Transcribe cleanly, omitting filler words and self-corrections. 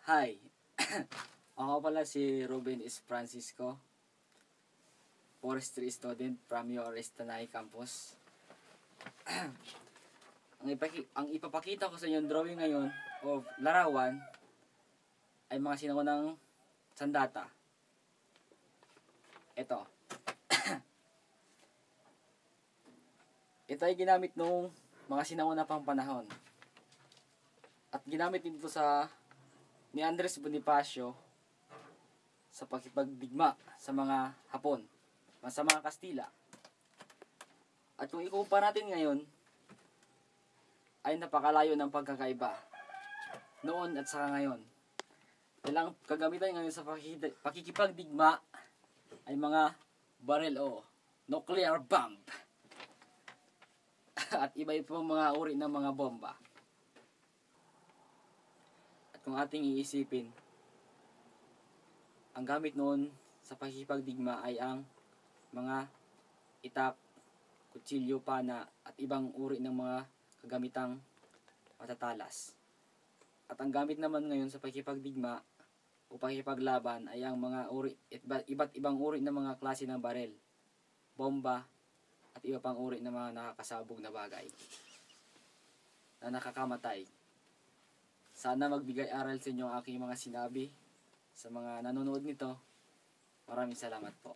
Hi! Ako pala si Ruben S. Francisco, forestry student from URS Tanay Campus. ang ipapakita ko sa inyong drawing ngayon of larawan ay mga sinaunang sandata. Ito. Ito ay ginamit nung mga sinauna pang panahon. At ginamit dito ni Andres Bonifacio sa pakipagdigma sa mga Hapon, sa mga Kastila. At kung ikumpara natin ngayon, ay napakalayo ng pagkakaiba noon at saka ngayon. Ilang kagamitan ngayon sa pakikipagdigma ay mga barrel o nuclear bomb at iba-ibang mga uri ng mga bomba. Kung ating iisipin, ang gamit noon sa pakikipagdigma ay ang mga itak, kutsilyo, pana at ibang uri ng mga kagamitang matatalas. At ang gamit naman ngayon sa pakikipagdigma o pakikipaglaban ay ang mga iba't ibang uri ng mga klase ng barel, bomba at iba pang uri ng mga nakakasabog na bagay na nakakamatay. Sana magbigay aral sa inyo ang aking mga sinabi. Sa mga nanonood nito, maraming salamat po.